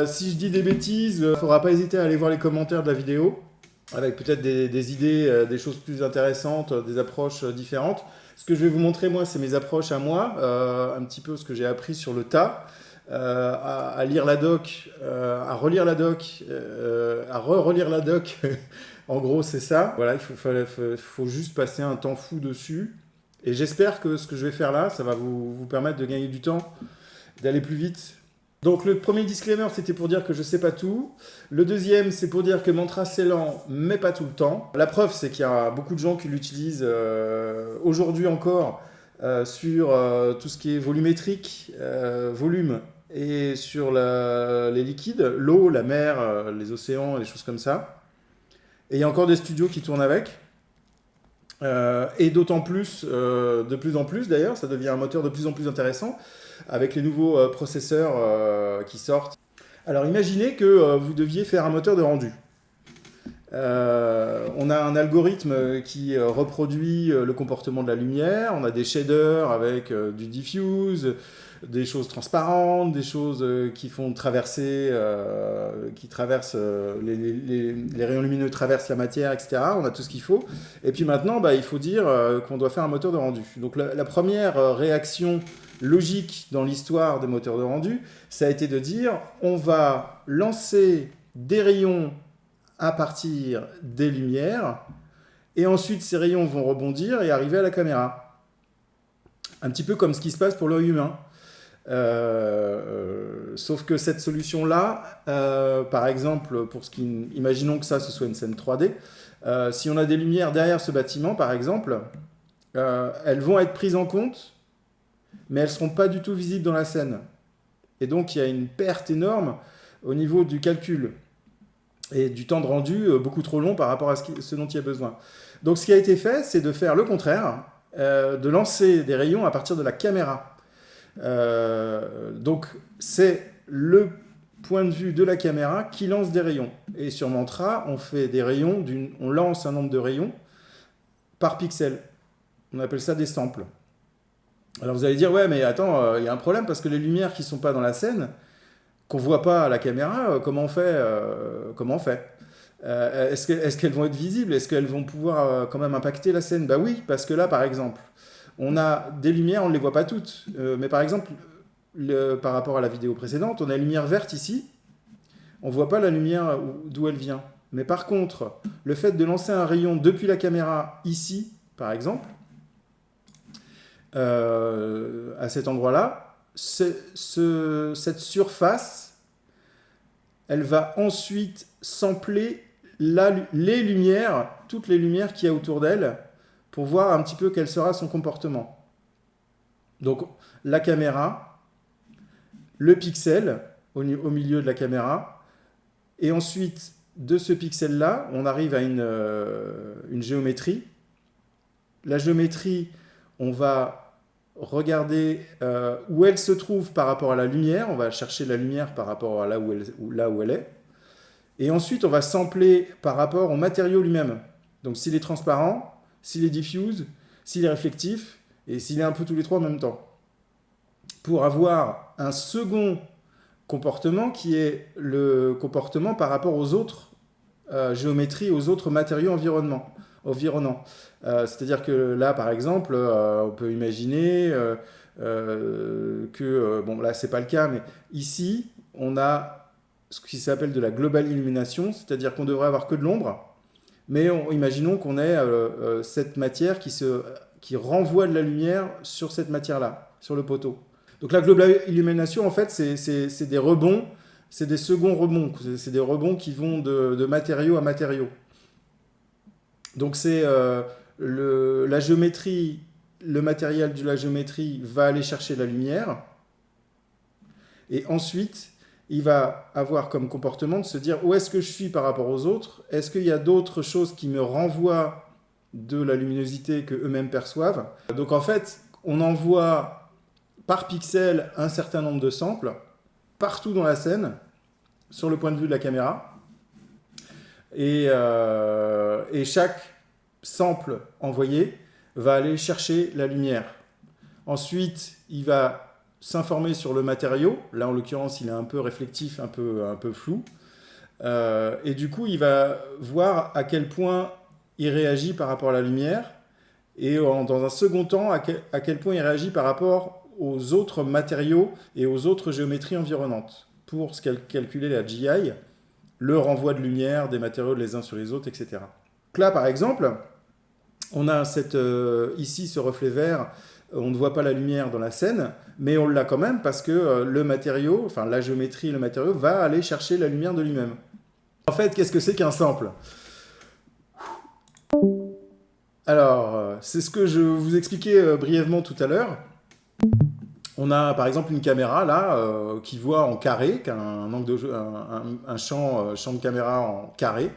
Si je dis des bêtises, il ne faudra pas hésiter à aller voir les commentaires de la vidéo, avec peut-être des idées, des choses plus intéressantes, des approches différentes. Ce que je vais vous montrer, moi, c'est mes approches à moi, un petit peu ce que j'ai appris sur le tas, à lire la doc, à relire la doc, à relire la doc. En gros, c'est ça. Voilà, faut juste passer un temps fou dessus. Et j'espère que ce que je vais faire là, ça va vous permettre de gagner du temps, d'aller plus vite. Donc le premier disclaimer, c'était pour dire que je ne sais pas tout. Le deuxième, c'est pour dire que mon tracé est lent, mais pas tout le temps. La preuve, c'est qu'il y a beaucoup de gens qui l'utilisent aujourd'hui encore sur tout ce qui est volumétrique, volume, et sur les liquides, l'eau, la mer, les océans, les choses comme ça. Et il y a encore des studios qui tournent avec. Et d'autant plus, de plus en plus d'ailleurs, ça devient un moteur de plus en plus intéressant avec les nouveaux processeurs qui sortent. Alors imaginez que vous deviez faire un moteur de rendu. On a un algorithme qui reproduit le comportement de la lumière, on a des shaders avec du diffuse, des choses transparentes, des choses qui font traverser, qui traversent, les rayons lumineux traversent la matière, etc. On a tout ce qu'il faut. Et puis maintenant, il faut dire qu'on doit faire un moteur de rendu. Donc la première réaction logique dans l'histoire des moteurs de rendu, ça a été de dire on va lancer des rayons à partir des lumières, et ensuite ces rayons vont rebondir et arriver à la caméra. Un petit peu comme ce qui se passe pour l'œil humain. Sauf que cette solution-là, par exemple, imaginons que ça, ce soit une scène 3D, si on a des lumières derrière ce bâtiment, par exemple, elles vont être prises en compte, mais elles ne seront pas du tout visibles dans la scène. Et donc, il y a une perte énorme au niveau du calcul et du temps de rendu beaucoup trop long par rapport à ce dont il y a besoin. Donc, ce qui a été fait, c'est de faire le contraire, de lancer des rayons à partir de la caméra. Donc c'est le point de vue de la caméra qui lance des rayons. Et sur Mantra, on fait des rayons, on lance un nombre de rayons par pixel. On appelle ça des samples. Alors vous allez dire, ouais, mais attends, il y a un problème parce que les lumières qui ne sont pas dans la scène, qu'on ne voit pas à la caméra, comment on fait Est-ce qu'elles vont être visibles? Est-ce qu'elles vont pouvoir quand même impacter la scène? Bah oui, parce que là, par exemple, on a des lumières, on ne les voit pas toutes. Mais par exemple, par rapport à la vidéo précédente, on a une lumière verte ici. On ne voit pas la lumière d'où elle vient. Mais par contre, le fait de lancer un rayon depuis la caméra ici, par exemple, à cet endroit-là, cette surface, elle va ensuite sampler les lumières, toutes les lumières qu'il y a autour d'elle, pour voir un petit peu quel sera son comportement. Donc la caméra, le pixel au milieu de la caméra, et ensuite de ce pixel-là, on arrive à une géométrie. La géométrie, on va regarder où elle se trouve par rapport à la lumière, on va chercher la lumière par rapport à là où elle est, et ensuite on va sampler par rapport au matériau lui-même. Donc s'il est transparent, s'il est diffuse, s'il est réflectif, et s'il est un peu tous les trois en même temps. Pour avoir un second comportement qui est le comportement par rapport aux autres géométries, aux autres matériaux environnants. C'est-à-dire que là, par exemple, on peut imaginer que, bon là c'est pas le cas, mais ici, on a ce qui s'appelle de la global illumination, c'est-à-dire qu'on devrait avoir que de l'ombre, mais imaginons qu'on ait cette matière qui renvoie de la lumière sur cette matière-là, sur le poteau. Donc la global illumination, en fait, c'est des rebonds, c'est des seconds rebonds, c'est des rebonds qui vont de matériau à matériau. Donc c'est la géométrie, le matériel de la géométrie va aller chercher la lumière, et ensuite, il va avoir comme comportement de se dire où est-ce que je suis par rapport aux autres? Est-ce qu'il y a d'autres choses qui me renvoient de la luminosité que eux-mêmes perçoivent? Donc en fait, on envoie par pixel un certain nombre de samples partout dans la scène, sur le point de vue de la caméra. Et chaque sample envoyé va aller chercher la lumière. Ensuite, il va s'informer sur le matériau. Là, en l'occurrence, il est un peu réflectif, un peu flou. Et du coup, il va voir à quel point il réagit par rapport à la lumière. Et dans un second temps, à quel point il réagit par rapport aux autres matériaux et aux autres géométries environnantes. Pour calculer la GI, le renvoi de lumière des matériaux les uns sur les autres, etc. Donc là, par exemple, on a ici ce reflet vert, on ne voit pas la lumière dans la scène, mais on l'a quand même parce que le matériau, enfin la géométrie et le matériau, va aller chercher la lumière de lui-même. En fait, qu'est-ce que c'est qu'un sample? Alors, c'est ce que je vous expliquais brièvement tout à l'heure. On a par exemple une caméra là qui voit en carré, qui a un angle de un champ de caméra en carré.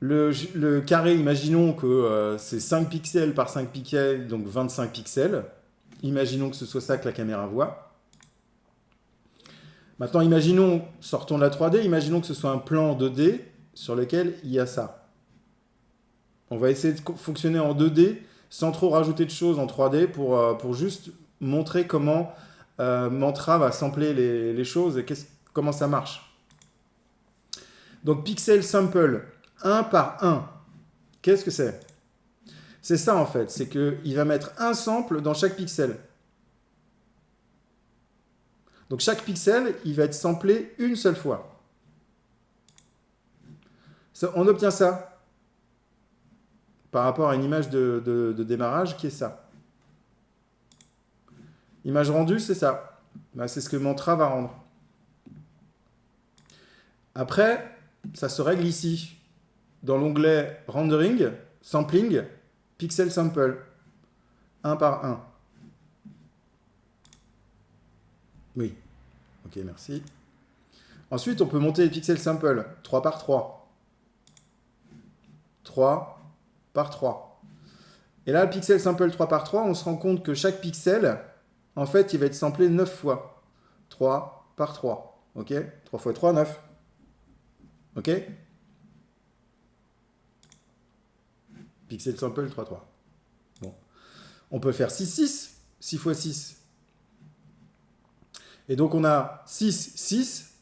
Le carré, imaginons que c'est 5 pixels par 5 pixels, donc 25 pixels. Imaginons que ce soit ça que la caméra voit. Maintenant, imaginons, sortons de la 3D, imaginons que ce soit un plan 2D sur lequel il y a ça. On va essayer de fonctionner en 2D sans trop rajouter de choses en 3D pour juste montrer comment Mantra va sampler les choses et comment ça marche. Donc pixel sample, 1 par 1. Qu'est-ce que c'est? C'est ça en fait, c'est qu'il va mettre un sample dans chaque pixel. Donc chaque pixel, il va être samplé une seule fois. On obtient ça par rapport à une image de démarrage qui est ça. Image rendue, c'est ça. Ben, c'est ce que Mantra va rendre. Après, ça se règle ici. Dans l'onglet Rendering, Sampling, Pixel Sample. 1 par 1. Oui. Ok, merci. Ensuite, on peut monter les pixels sample. 3 par 3. 3 par 3. Et là, le pixel sample 3 par 3, on se rend compte que chaque pixel, en fait, il va être samplé 9 fois. 3 par 3. Ok? 3 fois 3, 9. Ok? Pixel sample 3, 3. Bon. On peut faire 6, 6. 6 fois 6. Et donc, on a 6, 6.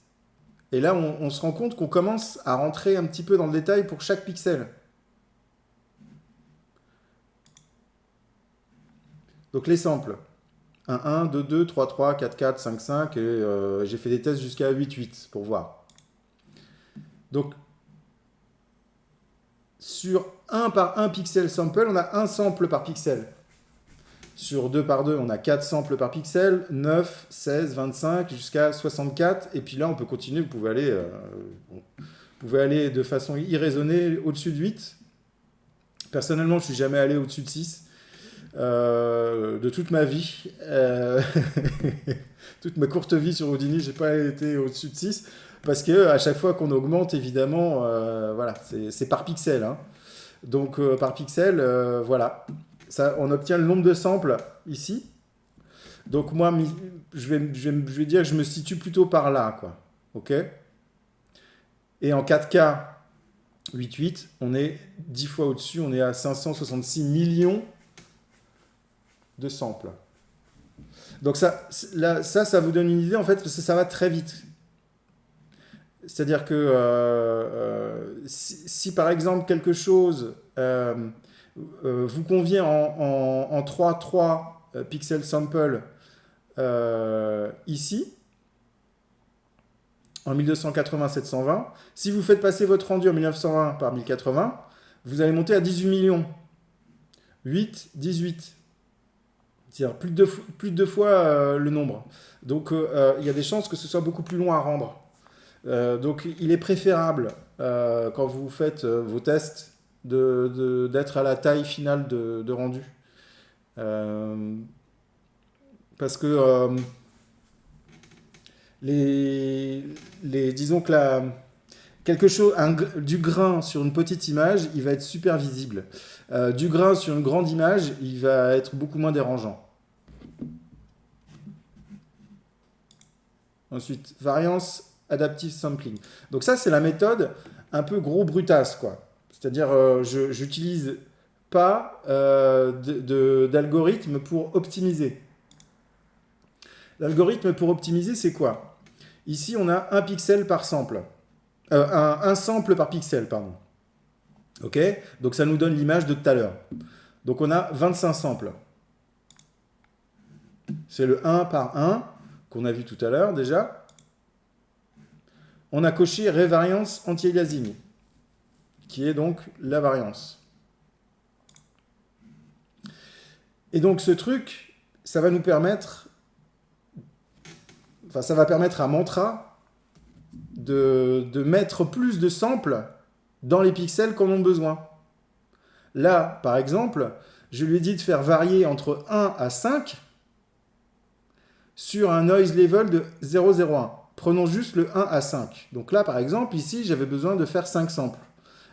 Et là, on se rend compte qu'on commence à rentrer un petit peu dans le détail pour chaque pixel. Donc, les samples. 1, 1, 2, 2, 3, 3, 4, 4, 5, 5. Et j'ai fait des tests jusqu'à 8, 8 pour voir. Donc, sur 1 par 1 pixel sample, on a un sample par pixel. Sur 2 par 2, on a 4 samples par pixel, 9, 16, 25, jusqu'à 64. Et puis là, on peut continuer, vous pouvez aller de façon irraisonnée au-dessus de 8. Personnellement, je ne suis jamais allé au-dessus de 6 de toute ma vie. Toute ma courte vie sur Houdini, je n'ai pas été au-dessus de 6. Parce qu'à chaque fois qu'on augmente, évidemment, voilà, c'est par pixel. Hein. Donc, par pixel, voilà. Ça, on obtient le nombre de samples ici. Donc, moi, je vais dire que je me situe plutôt par là, quoi. OK? Et en 4K 8.8, on est 10 fois au-dessus. On est à 566 millions de samples. Donc, ça vous donne une idée, en fait, parce que ça va très vite. C'est-à-dire que si par exemple quelque chose vous convient en 3 pixel sample ici, en 1280-720, si vous faites passer votre rendu en 1920 par 1080, vous allez monter à 18 millions. 8, 18. C'est-à-dire plus de deux fois le nombre. Donc il y a des chances que ce soit beaucoup plus long à rendre. Donc il est préférable, quand vous faites vos tests, d'être à la taille finale de rendu. Parce que disons que du grain sur une petite image, il va être super visible. Du grain sur une grande image, il va être beaucoup moins dérangeant. Ensuite, variance adaptive sampling. Donc ça, c'est la méthode un peu gros brutasse, quoi. C'est-à-dire, j'utilise pas d'algorithme pour optimiser. L'algorithme pour optimiser, c'est quoi? Ici, on a un pixel par sample. Un sample par pixel, pardon. Ok? Donc ça nous donne l'image de tout à l'heure. Donc on a 25 samples. C'est le 1 par 1 qu'on a vu tout à l'heure déjà. On a coché Revariance Anti-Aliasing, qui est donc la variance. Et donc ce truc, ça va nous permettre, enfin ça va permettre à Mantra de mettre plus de samples dans les pixels qu'on en a besoin. Là, par exemple, je lui ai dit de faire varier entre 1 à 5 sur un noise level de 0,01. Prenons juste le 1 à 5. Donc là, par exemple, ici, j'avais besoin de faire 5 samples.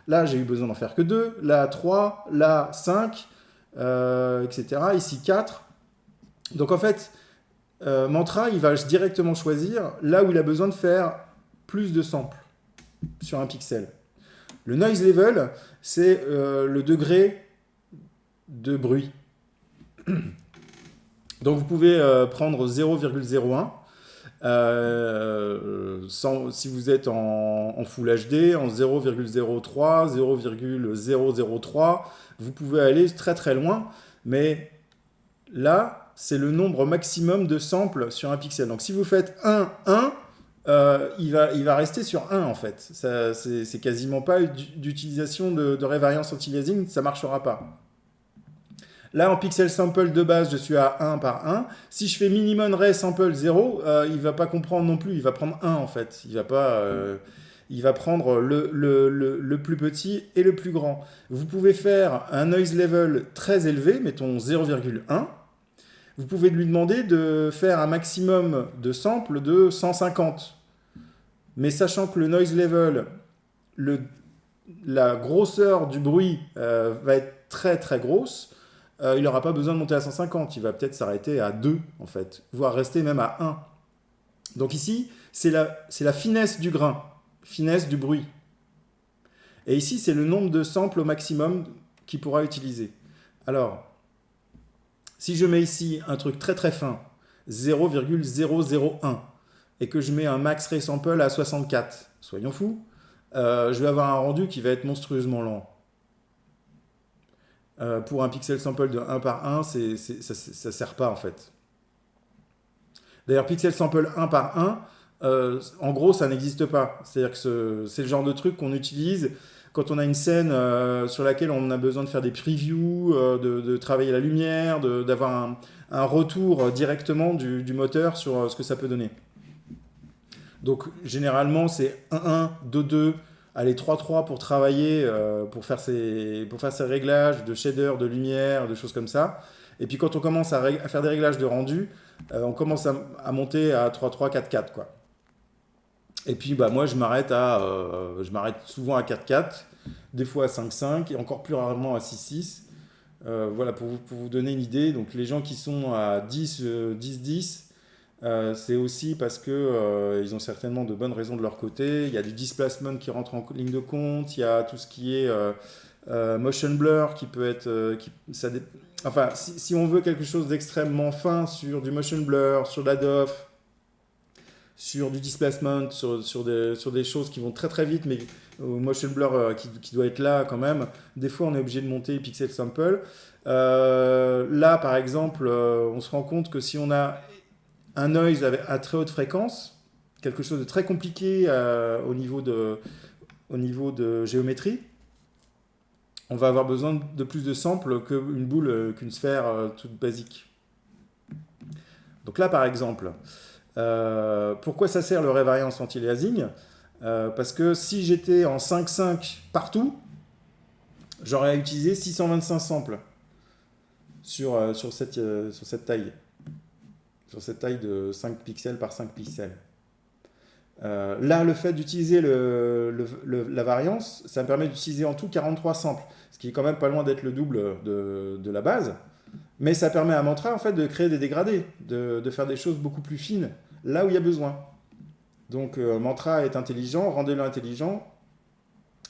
Là, j'ai eu besoin d'en faire que 2. Là, 3. Là, 5. Etc. Ici, 4. Donc en fait, Mantra, il va directement choisir là où il a besoin de faire plus de samples sur un pixel. Le noise level, c'est le degré de bruit. Donc vous pouvez prendre 0,01 si vous êtes en Full HD, en 0,03, 0,003, vous pouvez aller très très loin, mais là, c'est le nombre maximum de samples sur un pixel. Donc si vous faites 1, 1, il va rester sur 1 en fait. C'est quasiment pas d'utilisation de revariance anti-aliasing, ça ne marchera pas. Là, en pixel sample de base, je suis à 1 par 1. Si je fais minimum ray sample 0, il ne va pas comprendre non plus. Il va prendre 1 en fait. Il va prendre le plus petit et le plus grand. Vous pouvez faire un noise level très élevé, mettons 0,1. Vous pouvez lui demander de faire un maximum de samples de 150. Mais sachant que le noise level, la grosseur du bruit va être très très grosse, il n'aura pas besoin de monter à 150, il va peut-être s'arrêter à 2 en fait, voire rester même à 1. Donc ici, c'est la finesse du grain, finesse du bruit. Et ici, c'est le nombre de samples au maximum qu'il pourra utiliser. Alors, si je mets ici un truc très très fin, 0,001, et que je mets un max ray sample à 64, soyons fous, je vais avoir un rendu qui va être monstrueusement lent. Pour un pixel sample de 1 par 1, ça ne sert pas en fait. D'ailleurs, pixel sample 1 par 1, en gros, ça n'existe pas. C'est-à-dire que c'est le genre de truc qu'on utilise quand on a une scène sur laquelle on a besoin de faire des previews, de travailler la lumière, d'avoir un retour directement du moteur sur ce que ça peut donner. Donc, généralement, c'est 1-1, 2-2, allez 3-3 pour travailler, pour faire ses réglages de shader, de lumière, de choses comme ça. Et puis quand on commence à faire des réglages de rendu, on commence à monter à 3-3, 4-4 quoi. Et puis bah, moi je m'arrête souvent à 4-4, des fois à 5-5 et encore plus rarement à 6-6. Voilà pour vous donner une idée. Donc les gens qui sont à 10-10, c'est aussi parce que ils ont certainement de bonnes raisons de leur côté. Il y a du displacement qui rentre en ligne de compte. Il y a tout ce qui est motion blur qui peut être... Enfin, si on veut quelque chose d'extrêmement fin sur du motion blur, sur de la DOF, sur du displacement, sur des choses qui vont très très vite, mais au motion blur qui doit être là quand même, des fois on est obligé de monter pixel sample. Là, par exemple, on se rend compte que si on a un noise à très haute fréquence, quelque chose de très compliqué au niveau de géométrie, on va avoir besoin de plus de samples qu'une sphère toute basique. Donc là, par exemple, pourquoi ça sert le revariance anti-aliasing? Parce que si j'étais en 5.5 partout, j'aurais à utiliser 625 samples sur cette taille. Sur cette taille de 5 pixels par 5 pixels. Là, le fait d'utiliser la variance, ça me permet d'utiliser en tout 43 samples, ce qui est quand même pas loin d'être le double de la base. Mais ça permet à Mantra en fait, de créer des dégradés, de faire des choses beaucoup plus fines, là où il y a besoin. Donc Mantra est intelligent, rendez-le intelligent,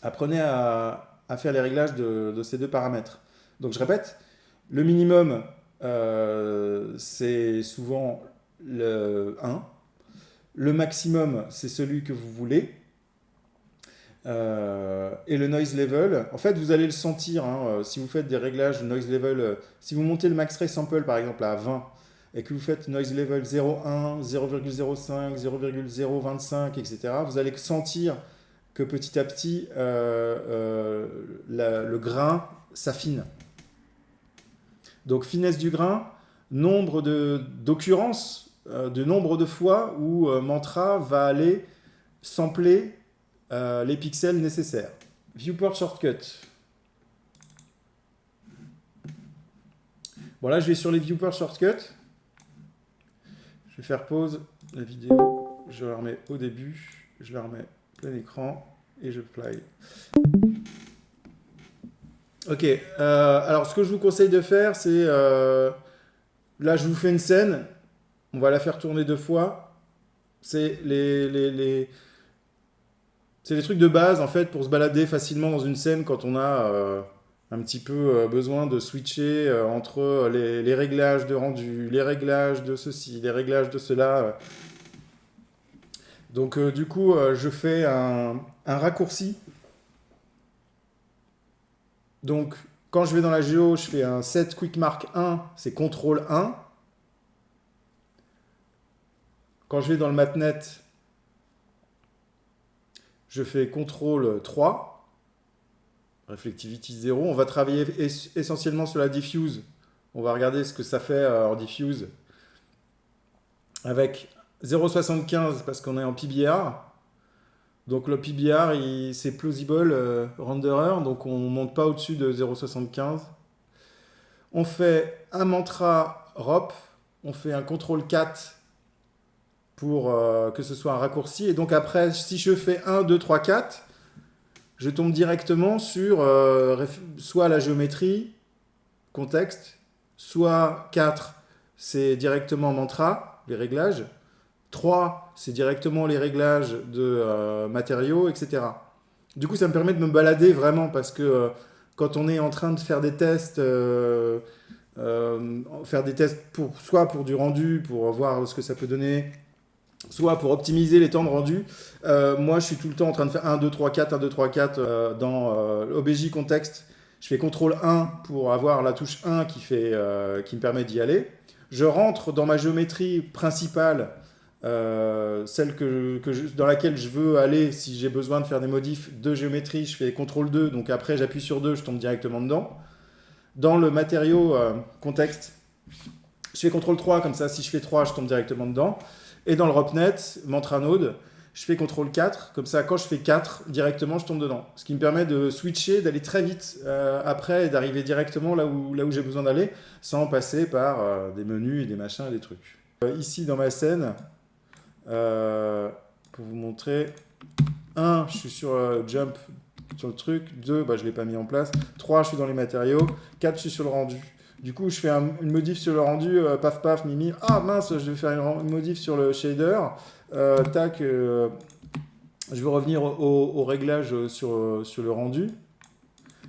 apprenez à faire les réglages de ces deux paramètres. Donc je répète, le minimum, c'est souvent le 1. Le maximum, c'est celui que vous voulez. Et le noise level, en fait, vous allez le sentir hein, si vous faites des réglages de noise level. Si vous montez le max ray sample par exemple à 20 et que vous faites noise level 0,1, 0,05, 0,025, etc., vous allez sentir que petit à petit, le grain s'affine. Donc finesse du grain, nombre d'occurrences, de nombre de fois où Mantra va aller sampler les pixels nécessaires. Viewport shortcut. Bon là je vais sur les viewport shortcut. Je vais faire pause la vidéo, je la remets au début, je la remets plein écran et je play. Ok, alors ce que je vous conseille de faire c'est, là je vous fais une scène, on va la faire tourner 2 fois. C'est c'est des trucs de base en fait pour se balader facilement dans une scène quand on a un petit peu besoin de switcher entre les réglages de rendu, les réglages de ceci, les réglages de cela. Donc du coup je fais un raccourci. Donc quand je vais dans la géo, je fais un set quick mark 1, c'est CTRL 1. Quand je vais dans le matnet, je fais CTRL 3. Reflectivity 0. On va travailler essentiellement sur la diffuse. On va regarder ce que ça fait en diffuse. Avec 0,75 parce qu'on est en PBR. Donc le PBR, c'est plausible renderer. Donc on ne monte pas au-dessus de 0,75. On fait un mantra ROP. On fait un CTRL 4 pour que ce soit un raccourci. Et donc après, si je fais 1, 2, 3, 4... je tombe directement sur soit la géométrie, contexte, soit 4, c'est directement mantra, les réglages, 3, c'est directement les réglages de matériaux, etc. Du coup, ça me permet de me balader vraiment parce que quand on est en train de faire des tests, soit pour du rendu, pour voir ce que ça peut donner, soit pour optimiser les temps de rendu. Moi, je suis tout le temps en train de faire 1, 2, 3, 4, 1, 2, 3, 4 dans OBJ Context. Je fais CTRL 1 pour avoir la touche 1 qui me permet d'y aller. Je rentre dans ma géométrie principale, celle dans laquelle je veux aller si j'ai besoin de faire des modifs de géométrie. Je fais CTRL 2, donc après j'appuie sur 2, je tombe directement dedans. Dans le matériau contexte, je fais CTRL 3, comme ça si je fais 3, je tombe directement dedans. Et dans le ROPNet, Mantra Node, je fais CTRL 4, comme ça quand je fais 4, directement je tombe dedans. Ce qui me permet de switcher, d'aller très vite après et d'arriver directement là où j'ai besoin d'aller, sans passer par des menus et des machins et des trucs. Ici dans ma scène, pour vous montrer, 1, je suis sur Jump sur le truc, 2, je ne l'ai pas mis en place, 3, je suis dans les matériaux, 4, je suis sur le rendu. Du coup, je fais une modif sur le rendu, paf paf, mimi. Ah mince, je vais faire une modif sur le shader. Tac, je vais revenir au réglage sur le rendu.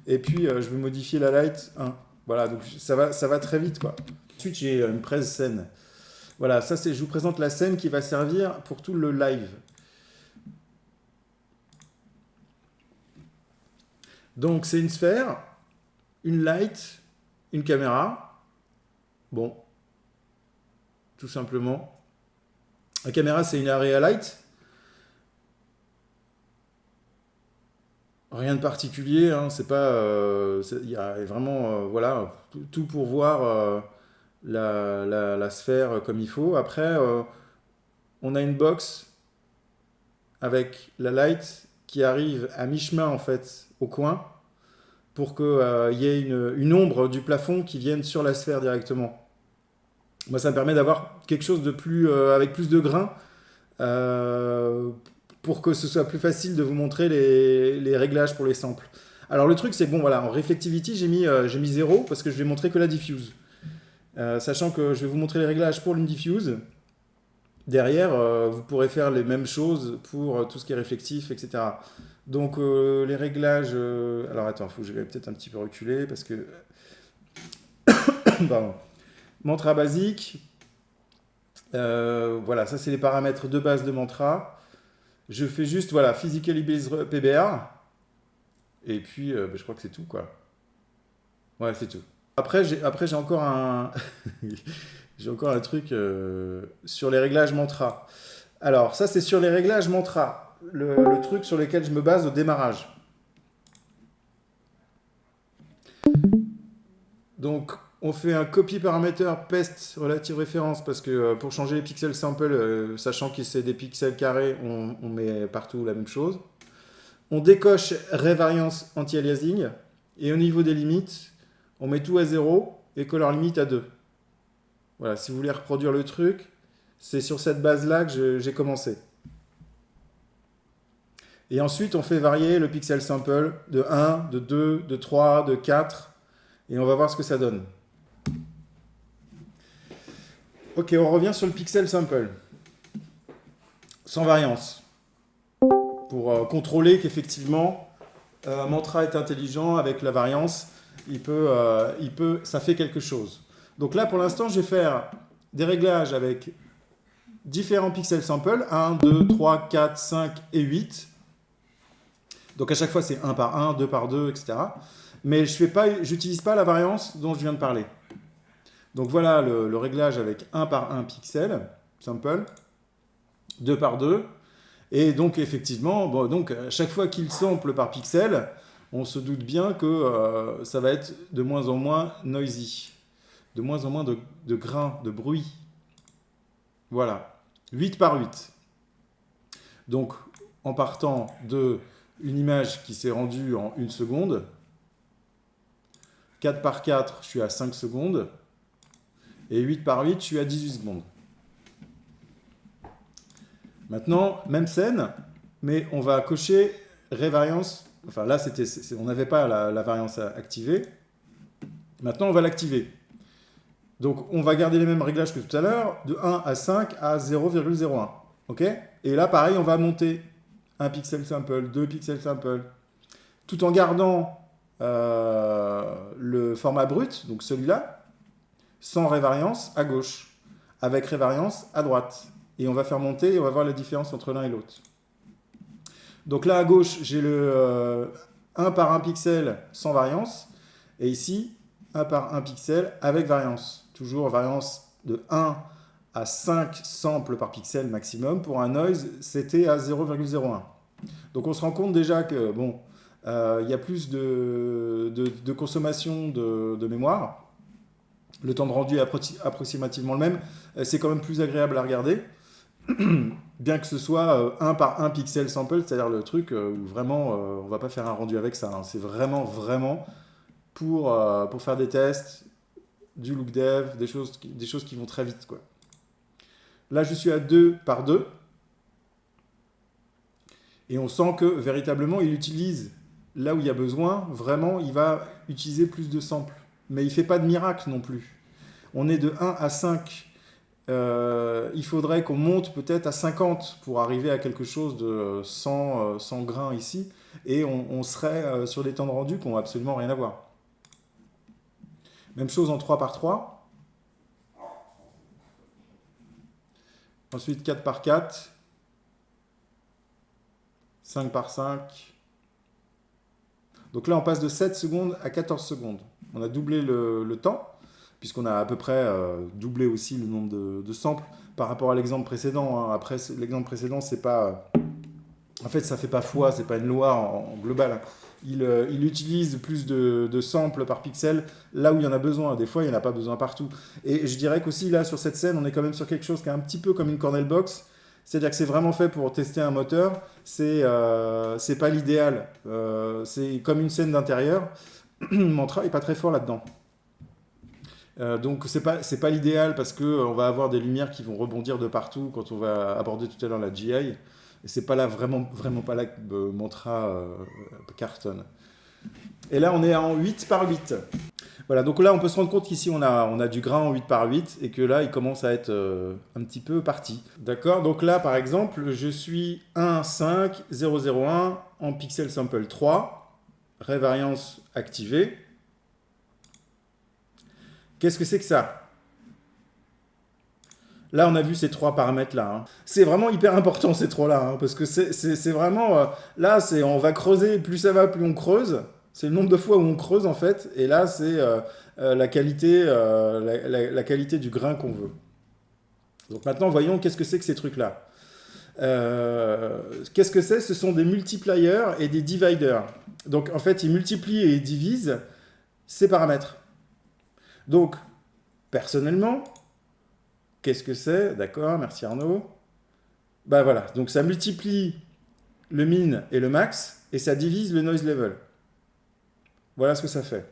Et puis, je vais modifier la light 1. Voilà, donc ça va très vite, quoi. Ensuite, j'ai une presse scène. Voilà, ça je vous présente la scène qui va servir pour tout le live. Donc, c'est une sphère, une light, une caméra, bon, tout simplement. La caméra, c'est une area light. Rien de particulier, hein, c'est pas, il y a vraiment, voilà, tout pour voir la sphère comme il faut. Après, on a une box avec la light qui arrive à mi-chemin en fait au coin, pour qu'il y ait une ombre du plafond qui vienne sur la sphère directement. Moi, ça me permet d'avoir quelque chose de plus, avec plus de grain, pour que ce soit plus facile de vous montrer les réglages pour les samples. Alors le truc, c'est bon, voilà, en Reflectivity, j'ai mis 0 parce que je vais montrer que la diffuse. Sachant que je vais vous montrer les réglages pour une diffuse. Derrière, vous pourrez faire les mêmes choses pour tout ce qui est réflectif, etc. Donc les réglages... alors attends, il faut que je vais peut-être un petit peu reculer parce que Pardon. Mantra basique. Voilà, ça c'est les paramètres de base de mantra. Je fais juste, voilà, Physically Based PBR. Et puis, je crois que c'est tout, quoi. Ouais, c'est tout. Après, j'ai encore un... j'ai encore un truc sur les réglages mantra. Alors, ça, c'est sur les réglages mantra. Le truc sur lequel je me base au démarrage. Donc, on fait un copy parameter pest relative référence parce que pour changer les pixels sample, sachant que c'est des pixels carrés, on met partout la même chose. On décoche revariance anti-aliasing et au niveau des limites, on met tout à 0 et color limite à 2. Voilà, si vous voulez reproduire le truc, c'est sur cette base-là que j'ai commencé. Et ensuite, on fait varier le pixel sample de 1, de 2, de 3, de 4, et on va voir ce que ça donne. Ok, on revient sur le pixel sample. Sans variance. Pour contrôler qu'effectivement, Mantra est intelligent avec la variance. Ça fait quelque chose. Donc là, pour l'instant, je vais faire des réglages avec différents pixels sample. 1, 2, 3, 4, 5 et 8. Donc à chaque fois, c'est 1 par 1, 2 par 2, etc. Mais je n'utilise pas la variance dont je viens de parler. Donc voilà le réglage avec 1 par 1 pixel, sample, 2 par 2. Et donc effectivement, bon, donc, à chaque fois qu'il sample par pixel, on se doute bien que ça va être de moins en moins noisy. De moins en moins de grains, de bruit. Voilà. 8 par 8. Donc en partant d'une image qui s'est rendue en 1 seconde, 4 par 4, je suis à 5 secondes. Et 8 par 8, je suis à 18 secondes. Maintenant, même scène, mais on va cocher revariance. Enfin là, on n'avait pas la variance activée. Maintenant, on va l'activer. Donc, on va garder les mêmes réglages que tout à l'heure, de 1 à 5 à 0,01. OK? Et là, pareil, on va monter un pixel sample, 2 pixels sample, tout en gardant le format brut, donc celui-là, sans revariance à gauche, avec revariance à droite. Et on va faire monter et on va voir la différence entre l'un et l'autre. Donc là à gauche, j'ai le 1 par 1 pixel sans variance. Et ici, 1 par 1 pixel avec variance. Toujours variance de 1 à 5 samples par pixel maximum. Pour un noise, c'était à 0,01. Donc on se rend compte déjà que bon, y a plus de consommation de mémoire. Le temps de rendu est approximativement le même. C'est quand même plus agréable à regarder. Bien que ce soit 1 par 1 pixel sample, c'est-à-dire le truc où vraiment on va pas faire un rendu avec ça. Hein. C'est vraiment pour faire des tests, du look dev, des choses qui vont très vite, quoi. Là, je suis à 2 par 2. Et on sent que véritablement, il utilise là où il y a besoin. Vraiment, il va utiliser plus de samples. Mais il ne fait pas de miracle non plus. On est de 1 à 5. Il faudrait qu'on monte peut-être à 50 pour arriver à quelque chose de 100 grains ici. Et on serait sur des temps de rendu qui n'ont absolument rien à voir. Même chose en 3 par 3. Ensuite 4 par 4. 5 par 5. Donc là, on passe de 7 secondes à 14 secondes. On a doublé le temps, puisqu'on a à peu près doublé aussi le nombre de samples par rapport à l'exemple précédent. Hein. Après, l'exemple précédent, c'est pas... En fait, ça fait pas foi, c'est pas une loi en global. Hein. Il utilise plus de samples par pixel là où il y en a besoin. Des fois, il n'y en a pas besoin partout. Et je dirais qu'aussi, là, sur cette scène, on est quand même sur quelque chose qui est un petit peu comme une Cornell Box. C'est-à-dire que c'est vraiment fait pour tester un moteur. C'est pas l'idéal. C'est comme une scène d'intérieur. Mantra n'est pas très fort là-dedans. Donc c'est pas l'idéal parce qu'on va avoir des lumières qui vont rebondir de partout quand on va aborder tout à l'heure la GI. Et c'est pas là vraiment pas là que Mantra cartonne. Et là on est en 8 par 8. Voilà, donc là on peut se rendre compte qu'ici on a du grain en 8 par 8 et que là il commence à être un petit peu parti. D'accord, donc là par exemple je suis 1,5,0,0,1 en pixel sample 3, revariance activée. Qu'est-ce que c'est que ça? Là, on a vu ces 3 paramètres-là. Hein. C'est vraiment hyper important, ces 3-là, hein, parce que c'est vraiment... là, on va creuser, plus ça va, plus on creuse. C'est le nombre de fois où on creuse, en fait. Et là, c'est la qualité, la qualité du grain qu'on veut. Donc maintenant, voyons qu'est-ce que c'est que ces trucs-là. Qu'est-ce que c'est? Ce sont des multipliers et des dividers. Donc, en fait, ils multiplient et ils divisent ces paramètres. Donc, personnellement... Qu'est-ce que c'est? D'accord, merci Arnaud. Ben voilà, donc ça multiplie le min et le max, et ça divise le noise level. Voilà ce que ça fait.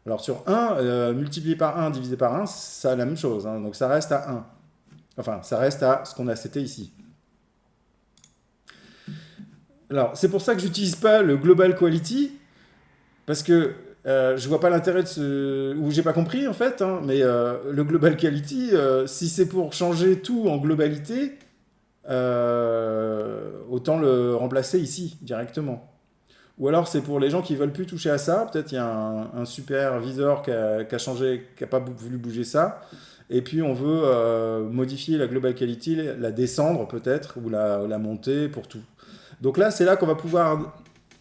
Alors sur 1, multiplié par 1, divisé par 1, ça a la même chose, hein, donc ça reste à 1. Enfin, ça reste à ce qu'on a cité ici. Alors, c'est pour ça que j'utilise pas le global quality, parce que je vois pas l'intérêt de ce... Ou j'ai pas compris en fait, hein, mais le global quality, si c'est pour changer tout en globalité, autant le remplacer ici, directement. Ou alors c'est pour les gens qui veulent plus toucher à ça, peut-être il y a un superviseur qui a changé, qui n'a pas voulu bouger ça, et puis on veut modifier la global quality, la descendre peut-être, ou la monter pour tout. Donc là, c'est là qu'on va pouvoir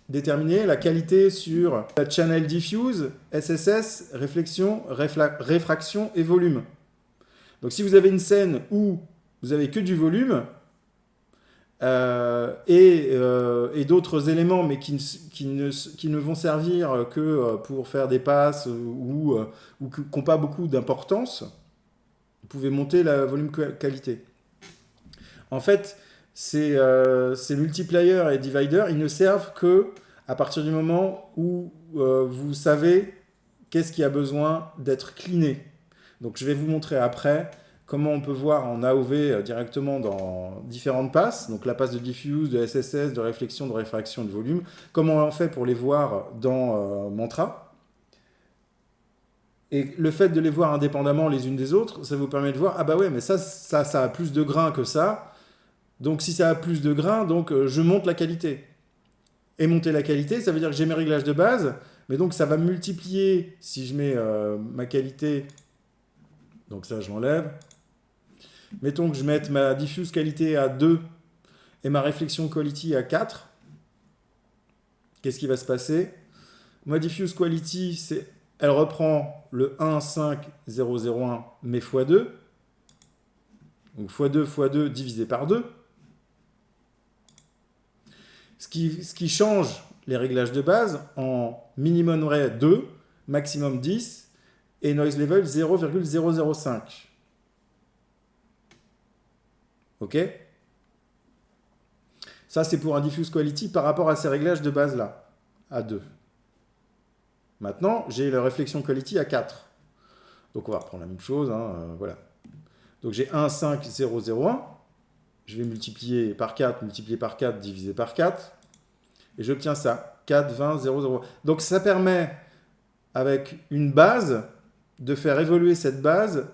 déterminer la qualité sur la channel diffuse, SSS, réflexion, réfraction et volume. Donc si vous avez une scène où vous avez que du volume et d'autres éléments, mais qui ne vont servir que pour faire des passes ou qui n'ont pas beaucoup d'importance, vous pouvez monter la volume qualité. En fait, ces multipliers et dividers, ils ne servent que à partir du moment où vous savez qu'est-ce qui a besoin d'être cleané. Donc je vais vous montrer après comment on peut voir en AOV directement dans différentes passes, donc la passe de diffuse, de SSS, de réflexion, de réfraction, de volume, comment on fait pour les voir dans Mantra. Et le fait de les voir indépendamment les unes des autres, ça vous permet de voir, ah bah ouais, mais ça a plus de grains que ça, donc si ça a plus de grains, donc je monte la qualité. Et monter la qualité, ça veut dire que j'ai mes réglages de base, mais donc ça va multiplier, si je mets ma qualité, donc ça je l'enlève, mettons que je mette ma diffuse qualité à 2 et ma réflexion quality à 4, qu'est-ce qui va se passer? Ma diffuse quality, elle reprend le 1,5001 mais x2, donc x2 x2 divisé par 2. Ce qui change les réglages de base en minimum rate 2, maximum 10 et noise level 0,005. Ok? Ça, c'est pour un diffuse quality par rapport à ces réglages de base-là, à 2. Maintenant, j'ai la réflexion quality à 4. Donc, on va reprendre la même chose. Hein, voilà. Donc, j'ai 1,5001. Je vais multiplier par 4, divisé par 4. Et j'obtiens ça. 4, 20, 0, 0. Donc, ça permet, avec une base, de faire évoluer cette base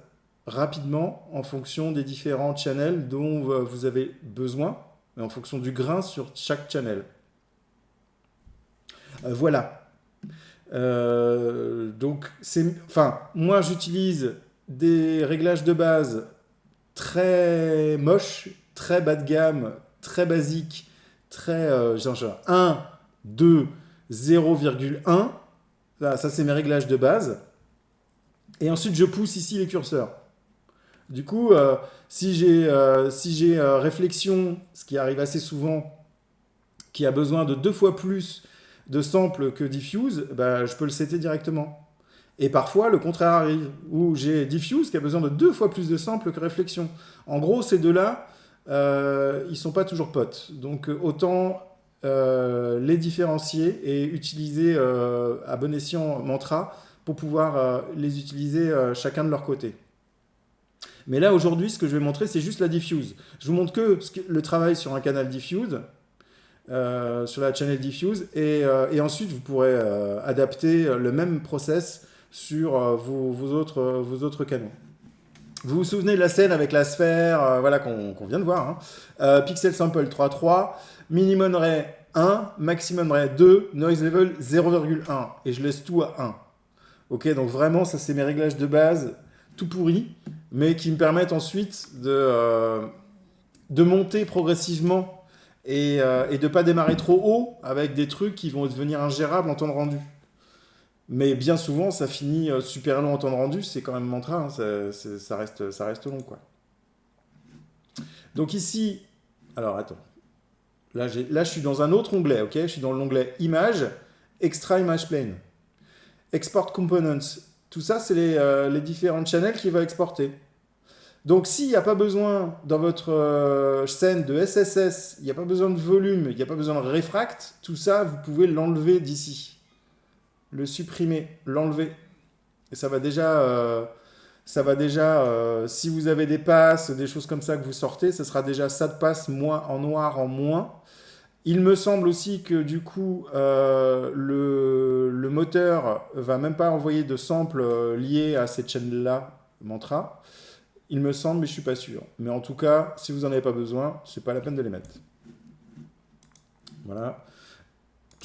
rapidement en fonction des différents channels dont vous avez besoin, et en fonction du grain sur chaque channel. Voilà. Donc, moi, j'utilise des réglages de base très moches, très bas de gamme, très basiques, très genre 1, 2, 0,1. Ça, c'est mes réglages de base. Et ensuite, je pousse ici les curseurs. Du coup, si j'ai réflexion, ce qui arrive assez souvent, qui a besoin de 2 fois plus de samples que diffuse, je peux le setter directement. Et parfois, le contraire arrive, où j'ai diffuse qui a besoin de 2 fois plus de samples que réflexion. En gros, ces deux-là, ils ne sont pas toujours potes. Donc, autant les différencier et utiliser à bon escient Mantra pour pouvoir les utiliser chacun de leur côté. Mais là, aujourd'hui, ce que je vais montrer, c'est juste la diffuse. Je vous montre que le travail sur un canal diffuse, sur la channel diffuse, et ensuite, vous pourrez adapter le même process sur vos autres canaux. Vous vous souvenez de la scène avec la sphère voilà, qu'on vient de voir. Hein. Pixel sample 3.3, minimum ray 1, maximum ray 2, noise level 0,1. Et je laisse tout à 1. Ok, donc vraiment, ça c'est mes réglages de base, tout pourris, mais qui me permettent ensuite de monter progressivement et de pas démarrer trop haut avec des trucs qui vont devenir ingérables en temps de rendu. Mais bien souvent, ça finit super long en temps de rendu, c'est quand même mantra, hein, ça reste long, quoi. Donc ici, alors attends, là je suis dans un autre onglet, ok? Je suis dans l'onglet Image, Extra Image Plane, Export Components. Tout ça, c'est les différents channels qu'il va exporter. Donc s'il n'y a pas besoin dans votre scène de SSS, il n'y a pas besoin de volume, il n'y a pas besoin de refract, tout ça, vous pouvez l'enlever d'ici. Le supprimer, l'enlever. Et si vous avez des passes, des choses comme ça que vous sortez, ça sera déjà ça de passe moins, en noir en moins. Il me semble aussi que du coup, le moteur va même pas envoyer de samples liés à cette chaîne-là, Mantra. Il me semble, mais je suis pas sûr. Mais en tout cas, si vous n'en avez pas besoin, c'est pas la peine de les mettre. Voilà.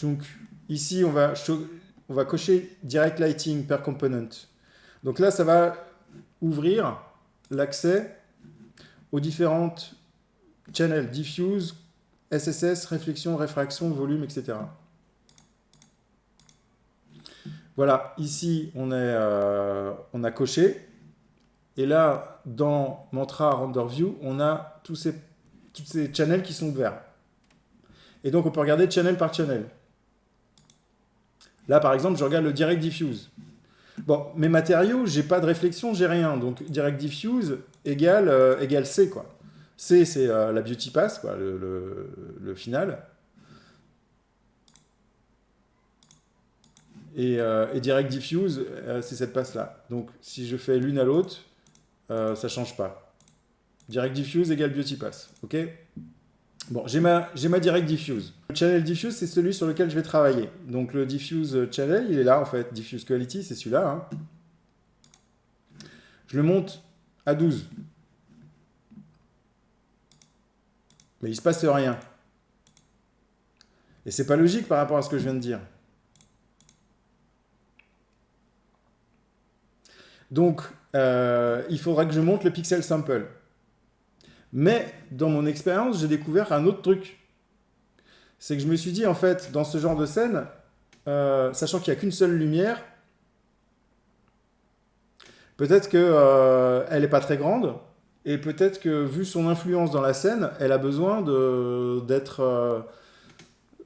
Donc, ici, on va cocher Direct Lighting per Component. Donc là, ça va ouvrir l'accès aux différentes channels, diffuse, SSS, réflexion, réfraction, volume, etc. Voilà, ici, on a coché. Et là, dans Mantra Render View, on a tous ces channels qui sont ouverts. Et donc, on peut regarder channel par channel. Là, par exemple, je regarde le Direct Diffuse. Bon, mes matériaux, j'ai pas de réflexion, j'ai rien. Donc, Direct Diffuse égale C, quoi. C, c'est la Beauty Pass, quoi, le final. Et Direct Diffuse, c'est cette passe-là. Donc, si je fais l'une à l'autre, ça change pas. Direct Diffuse égale Beauty Pass. Ok? Bon, j'ai ma Direct Diffuse. Le Channel Diffuse, c'est celui sur lequel je vais travailler. Donc le Diffuse Channel, il est là en fait. Diffuse Quality, c'est celui-là. Hein. Je le monte à 12. Mais il se passe rien. Et c'est pas logique par rapport à ce que je viens de dire. Donc, il faudra que je monte le pixel sample. Mais dans mon expérience, j'ai découvert un autre truc. C'est que je me suis dit, en fait, dans ce genre de scène, sachant qu'il n'y a qu'une seule lumière, peut-être qu'elle n'est pas très grande, et peut-être que, vu son influence dans la scène, elle a besoin d'être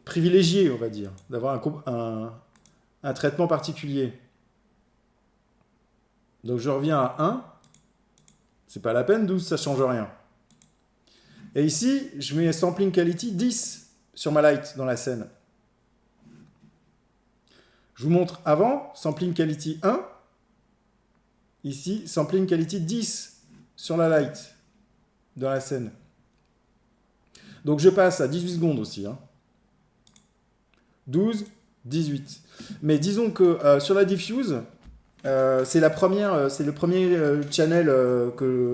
privilégiée, on va dire, d'avoir un traitement particulier. Donc je reviens à 1, c'est pas la peine, 12, ça change rien. Et ici, je mets Sampling Quality 10 sur ma light dans la scène. Je vous montre avant, Sampling Quality 1. Ici, Sampling Quality 10 sur la light dans la scène. Donc je passe à 18 secondes aussi. Hein. 12, 18. Mais disons que sur la diffuse, c'est le premier channel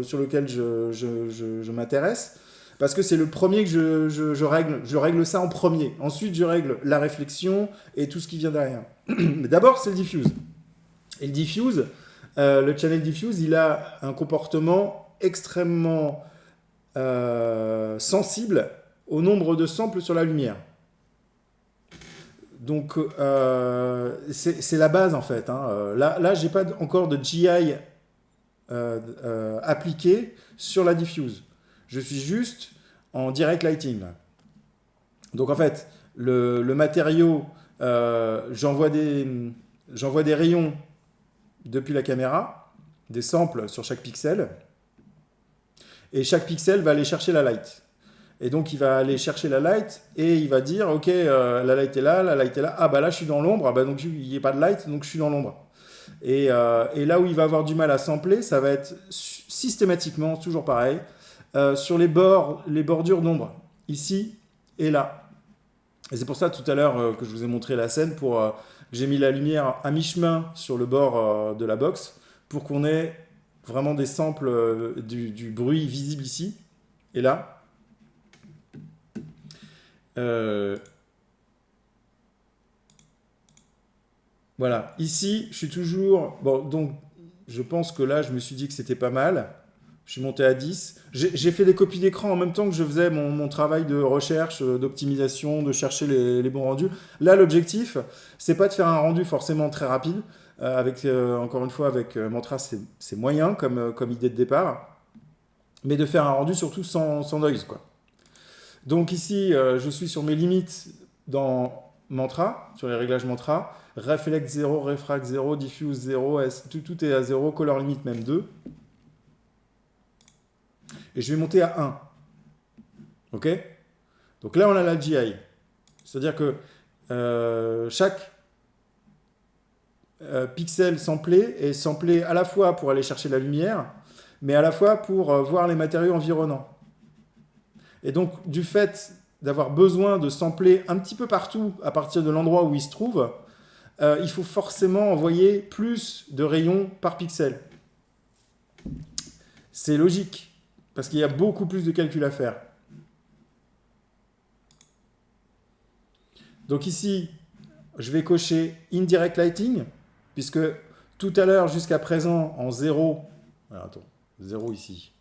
sur lequel je m'intéresse. Parce que c'est le premier que je règle. Je règle ça en premier. Ensuite, je règle la réflexion et tout ce qui vient derrière. Mais d'abord, c'est le diffuse. Et le diffuse, le channel diffuse, il a un comportement extrêmement sensible au nombre de samples sur la lumière. Donc, c'est la base en fait. Hein. Là j'ai pas encore de GI appliqué sur la diffuse. Je suis juste en direct lighting. Là. Donc en fait, le matériau, j'envoie des rayons depuis la caméra, des samples sur chaque pixel, et chaque pixel va aller chercher la light. Et donc il va aller chercher la light et il va dire ok la light est là, la light est là, ah bah là je suis dans l'ombre, ah bah donc il n'y a pas de light donc je suis dans l'ombre. Et là où il va avoir du mal à sampler, ça va être systématiquement, toujours pareil, sur les bordures d'ombre, ici et là. Et c'est pour ça tout à l'heure que je vous ai montré la scène, j'ai mis la lumière à mi-chemin sur le bord de la box pour qu'on ait vraiment des samples du bruit visible ici et là. Voilà, ici, je suis toujours... Bon, donc, je pense que là, je me suis dit que c'était pas mal. Je suis monté à 10. J'ai fait des copies d'écran en même temps que je faisais mon travail de recherche, d'optimisation, de chercher les bons rendus. Là, l'objectif, c'est pas de faire un rendu forcément très rapide. Encore une fois, avec Mantra, c'est moyen comme idée de départ. Mais de faire un rendu surtout sans noise, quoi. Donc ici, je suis sur mes limites dans Mantra, sur les réglages Mantra. Reflect 0, Refract 0, Diffuse 0, tout est à 0, Color Limit même 2. Et je vais monter à 1. OK? Donc là, on a la GI. C'est-à-dire que chaque pixel samplé est samplé à la fois pour aller chercher la lumière, mais à la fois pour voir les matériaux environnants. Et donc, du fait d'avoir besoin de sampler un petit peu partout à partir de l'endroit où il se trouve, il faut forcément envoyer plus de rayons par pixel. C'est logique, parce qu'il y a beaucoup plus de calculs à faire. Donc ici, je vais cocher Indirect Lighting, puisque tout à l'heure, jusqu'à présent, en 0... Alors, attends, 0 ici.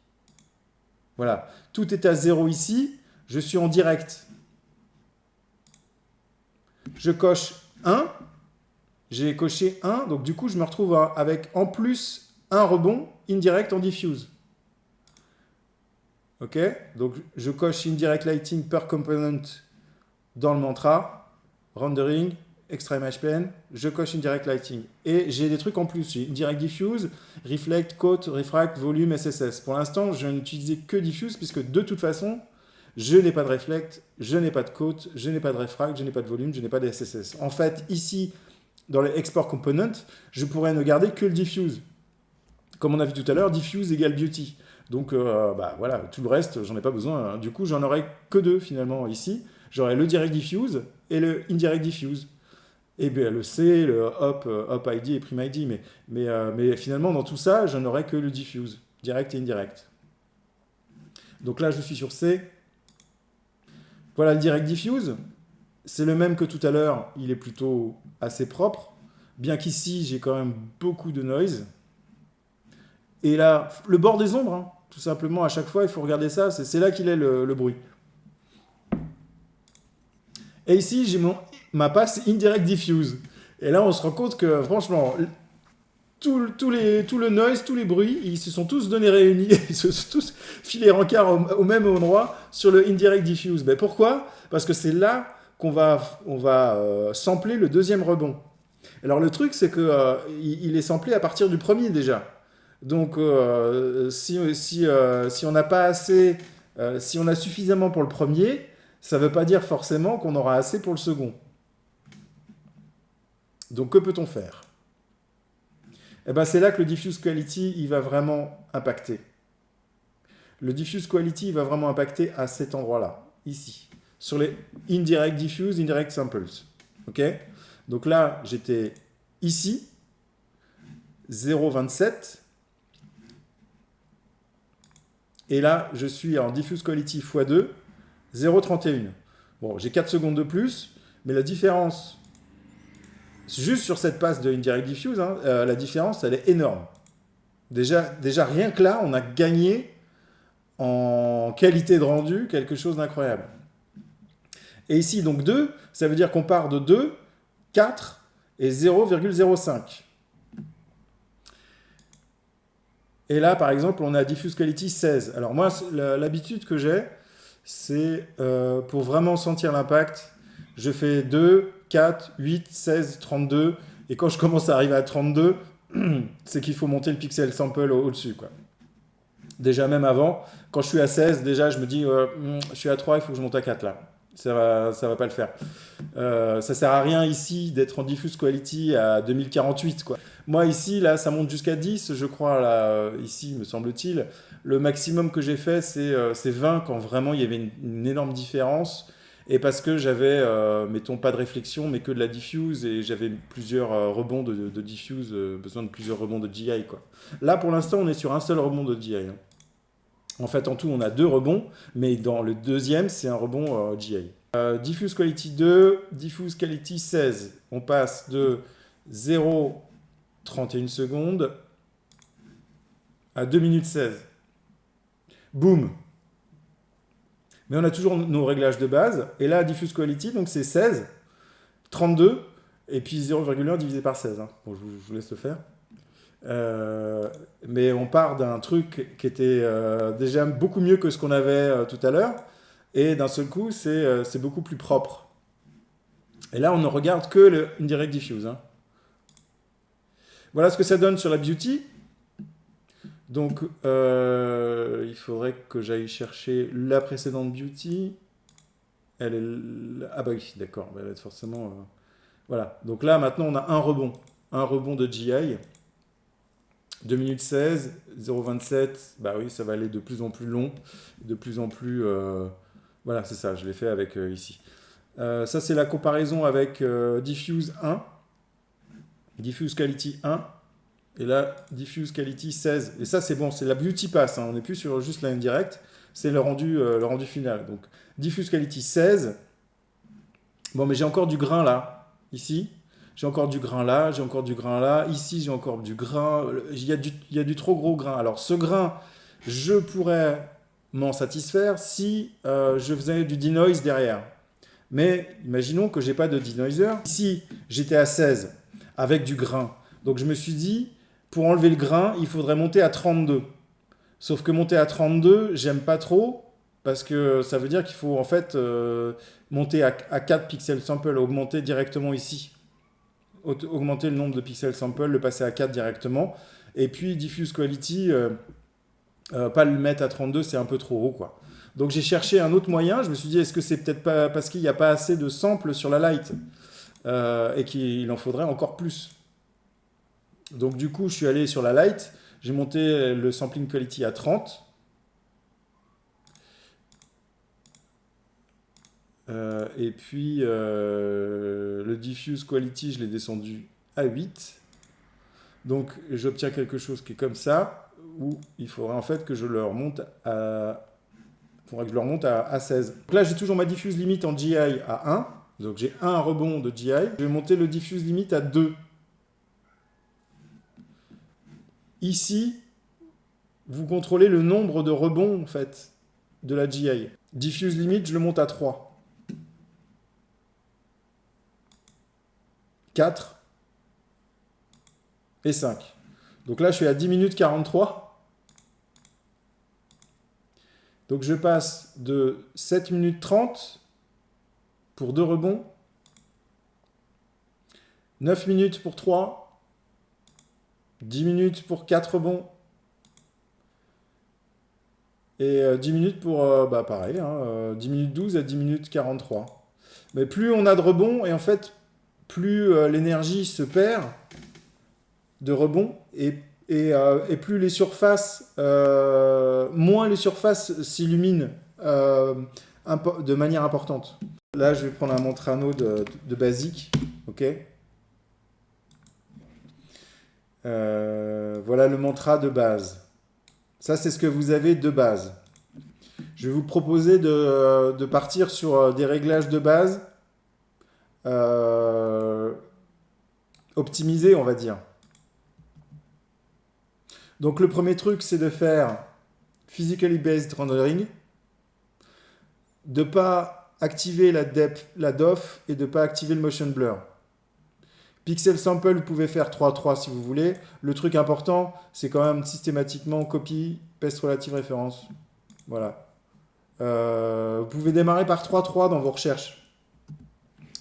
Voilà, tout est à 0 ici, je suis en direct. Je coche 1, j'ai coché 1, donc du coup, je me retrouve avec en plus un rebond indirect en diffuse. OK? Donc, je coche Indirect Lighting per component dans le mantra, rendering, extra image pen, je coche Indirect Lighting. Et j'ai des trucs en plus, j'ai Indirect Diffuse, Reflect, Coat, Refract, Volume, SSS. Pour l'instant, je vais n'utiliser que Diffuse, puisque de toute façon, je n'ai pas de Reflect, je n'ai pas de Coat, je n'ai pas de Refract, je n'ai pas de Volume, je n'ai pas de SSS. En fait, ici, dans les Export Components, je pourrais ne garder que le Diffuse. Comme on a vu tout à l'heure, Diffuse égale Beauty. Donc, voilà, tout le reste, j'en ai pas besoin. Du coup, j'en aurai que deux, finalement, ici. J'aurai le Direct Diffuse et le Indirect Diffuse. Et bien, le C, le Hop ID et Prime ID. Mais finalement, dans tout ça, je n'aurai que le Diffuse, direct et indirect. Donc là, je suis sur C. Voilà le Direct Diffuse. C'est le même que tout à l'heure. Il est plutôt assez propre. Bien qu'ici, j'ai quand même beaucoup de noise. Et là, le bord des ombres, hein, tout simplement, à chaque fois, il faut regarder ça. C'est là qu'il est le bruit. Et ici, j'ai ma passe Indirect Diffuse. Et là, on se rend compte que, franchement, tout le noise, tous les bruits, ils se sont tous donnés réunis, ils se sont tous filés rencard au même endroit sur le Indirect Diffuse. Ben pourquoi? Parce que c'est là qu'on va sampler le deuxième rebond. Alors le truc, c'est que il est samplé à partir du premier déjà. Donc si on n'a pas assez, si on a suffisamment pour le premier, ça ne veut pas dire forcément qu'on aura assez pour le second. Donc que peut-on faire? Eh ben, c'est là que le diffuse quality il va vraiment impacter. Le diffuse quality il va vraiment impacter à cet endroit-là, ici, sur les indirect diffuse, indirect samples. OK? Donc là, j'étais ici, 0,27. Et là, je suis en diffuse quality x2, 0,31. Bon, j'ai 4 secondes de plus, mais la différence, juste sur cette passe de indirect diffuse, hein, la différence, elle est énorme. Déjà, rien que là, on a gagné en qualité de rendu quelque chose d'incroyable. Et ici, donc 2, ça veut dire qu'on part de 2, 4 et 0,05. Et là, par exemple, on a diffuse quality 16. Alors moi, l'habitude que j'ai, c'est pour vraiment sentir l'impact, je fais 2, 4, 8, 16, 32. Et quand je commence à arriver à 32, c'est qu'il faut monter le pixel sample au-dessus, quoi. Déjà, même avant, quand je suis à 16, déjà, je me dis, je suis à 3, il faut que je monte à 4, là. Ça va pas le faire. Ça sert à rien ici d'être en diffuse quality à 2048, quoi. Moi, ici, là, ça monte jusqu'à 10, je crois, là, ici, me semble-t-il. Le maximum que j'ai fait, c'est 20, quand vraiment il y avait une énorme différence. Et parce que j'avais, mettons, pas de réflexion, mais que de la diffuse, et j'avais plusieurs rebonds de diffuse, besoin de plusieurs rebonds de GI, quoi. Là, pour l'instant, on est sur un seul rebond de GI. Hein. En fait, en tout, on a 2 rebonds, mais dans le deuxième, c'est un rebond GI. Diffuse Quality 2, Diffuse Quality 16. On passe de 0,31 secondes à 2 minutes 16. Boum. Mais on a toujours nos réglages de base. Et là, diffuse quality, donc c'est 16, 32, et puis 0,1 divisé par 16. Hein. Bon, je vous laisse le faire. Mais on part d'un truc qui était déjà beaucoup mieux que ce qu'on avait tout à l'heure. Et d'un seul coup, c'est beaucoup plus propre. Et là, on ne regarde que le indirect diffuse. Hein. Voilà ce que ça donne sur la beauty. Donc, il faudrait que j'aille chercher la précédente beauty. Elle est... Ah bah oui, d'accord. Elle va être forcément... Voilà. Donc là, maintenant, on a un rebond. Un rebond de GI. 2 minutes 16, 0,27. Bah oui, ça va aller de plus en plus long. De plus en plus... Voilà, c'est ça. Je l'ai fait avec ici. Ça, c'est la comparaison avec Diffuse 1. Diffuse Quality 1. Et là, Diffuse Quality 16. Et ça, c'est bon, c'est la Beauty Pass. Hein. On n'est plus sur juste la indirect. C'est le rendu final. Donc, Diffuse Quality 16. Bon, mais j'ai encore du grain là. Ici. J'ai encore du grain là. J'ai encore du grain là. Ici, j'ai encore du grain. Il y a du trop gros grain. Alors, ce grain, je pourrais m'en satisfaire si je faisais du denoise derrière. Mais imaginons que je n'ai pas de denoiser. Ici, j'étais à 16 avec du grain. Donc, je me suis dit... Pour enlever le grain, il faudrait monter à 32. Sauf que monter à 32, j'aime pas trop, parce que ça veut dire qu'il faut en fait monter à 4 pixels sample, augmenter directement ici. Augmenter le nombre de pixels sample, le passer à 4 directement. Et puis diffuse quality, pas le mettre à 32, c'est un peu trop haut, quoi. Donc j'ai cherché un autre moyen, je me suis dit, est-ce que c'est peut-être pas parce qu'il n'y a pas assez de samples sur la light et qu'il en faudrait encore plus. Donc du coup, je suis allé sur la light, j'ai monté le sampling quality à 30. Et puis le diffuse quality, je l'ai descendu à 8. Donc j'obtiens quelque chose qui est comme ça, où il faudrait en fait que je le remonte à, à 16. Donc là, j'ai toujours ma diffuse limite en GI à 1. Donc j'ai un rebond de GI. Je vais monter le diffuse limite à 2. Ici, vous contrôlez le nombre de rebonds, en fait, de la GI. Diffuse limit, je le monte à 3. 4 et 5. Donc là, je suis à 10 minutes 43. Donc je passe de 7 minutes 30 pour 2 rebonds, 9 minutes pour 3, 10 minutes pour 4 rebonds, et 10 minutes pour, pareil, hein, 10 minutes 12 à 10 minutes 43. Mais plus on a de rebonds, et en fait, plus l'énergie se perd de rebonds, et plus les surfaces, moins les surfaces s'illuminent de manière importante. Là, je vais prendre un Montrano de basique, ok. Voilà le mantra de base. Ça, c'est ce que vous avez de base. Je vais vous proposer de partir sur des réglages de base optimisés, on va dire. Donc, le premier truc, c'est de faire Physically Based Rendering, de ne pas activer la DOF et de ne pas activer le Motion Blur. Pixel Sample, vous pouvez faire 3-3 si vous voulez. Le truc important, c'est quand même systématiquement copie, paste relative référence. Voilà. Vous pouvez démarrer par 3-3 dans vos recherches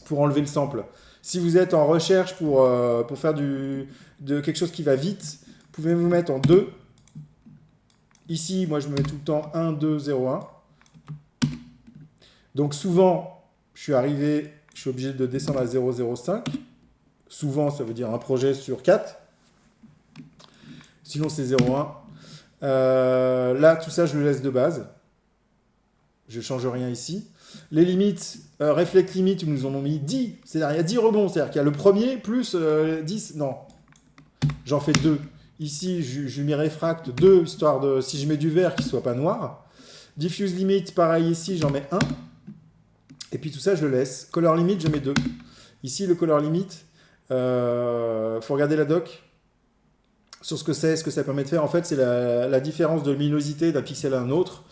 pour enlever le sample. Si vous êtes en recherche pour faire quelque chose qui va vite, vous pouvez vous mettre en 2. Ici, moi, je me mets tout le temps 1, 2, 0, 1. Donc souvent, je suis obligé de descendre à 0,05. Souvent, ça veut dire un projet sur 4. Sinon, c'est 0,1. Là, tout ça, je le laisse de base. Je ne change rien ici. Les limites, Reflect Limit, ils nous en ont mis 10. C'est-à-dire, il y a 10 rebonds. C'est-à-dire qu'il y a le premier plus 10. Non, j'en fais 2. Ici, je m'y réfracte 2, histoire de, si je mets du vert, qu'il ne soit pas noir. Diffuse Limit, pareil ici, j'en mets 1. Et puis tout ça, je le laisse. Color Limit, je mets 2. Ici, le Color Limit, Faut regarder la doc sur ce que c'est, ce que ça permet de faire. En fait, c'est la différence de luminosité d'un pixel à un autre.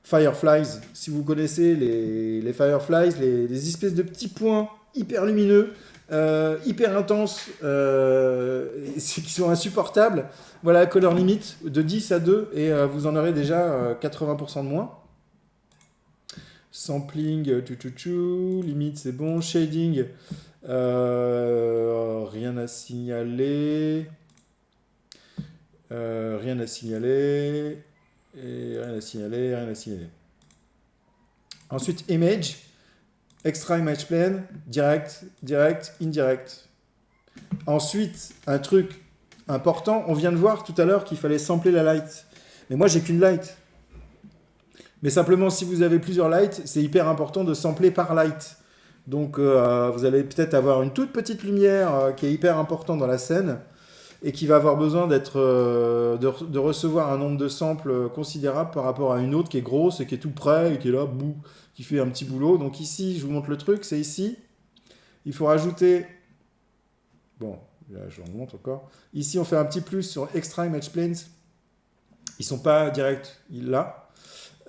Fireflies, si vous connaissez les Fireflies, les espèces de petits points hyper lumineux, hyper intenses, qui sont insupportables. Voilà, color limit de 10 à 2 et vous en aurez déjà 80% de moins. Sampling, limite c'est bon. Shading, rien à signaler. Rien à signaler. Et rien à signaler, rien à signaler. Ensuite, image, extra image plane, direct, direct, indirect. Ensuite, un truc important, on vient de voir tout à l'heure qu'il fallait sampler la light. Mais moi, j'ai qu'une light. Mais simplement, si vous avez plusieurs lights, c'est hyper important de sampler par light. Donc, vous allez peut-être avoir une toute petite lumière qui est hyper importante dans la scène et qui va avoir besoin de recevoir un nombre de samples considérable par rapport à une autre qui est grosse et qui est tout près et qui est là, qui fait un petit boulot. Donc ici, je vous montre le truc, c'est ici. Il faut rajouter... Bon, là, je vous montre encore. Ici, on fait un petit plus sur Extra Image Planes. Ils sont pas directs, là.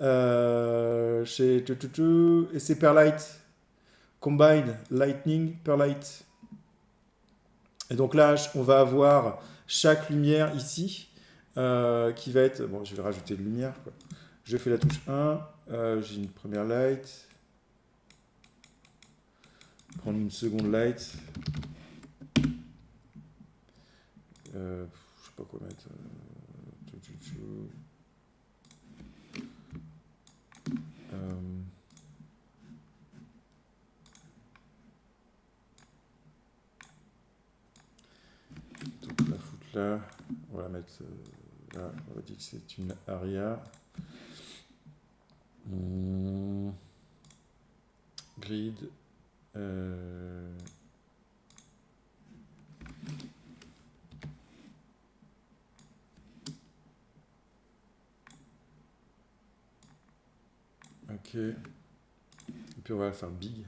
Et c'est per light. Combine Lightning per light. Et donc là, on va avoir chaque lumière ici qui va être... Bon, je vais rajouter de lumière, quoi. Je fais la touche 1. J'ai une première light. Prendre une seconde light. Je sais pas quoi mettre. Donc la foutre là. On va la mettre là. On va dire que c'est une aria. Grid. Ok. Et puis on va faire big.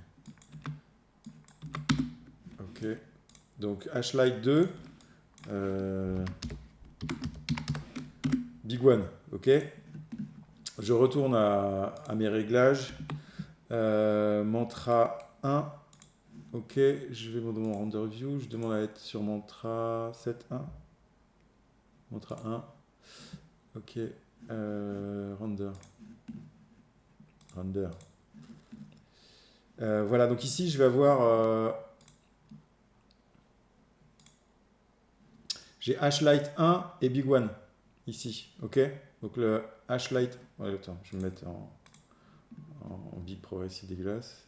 Ok. Donc H-Light 2. Big One. Ok. Je retourne à mes réglages. Mantra 1. Ok. Je vais dans mon render view. Je demande à être sur mantra 7.1. Mantra 1. Ok. Render. Render. Voilà, donc ici, je vais avoir... j'ai H-Light 1 et Big One, ici, ok. Donc le H-Light... Ouais, attends, je vais me mettre en Big Progressive dégueulasse.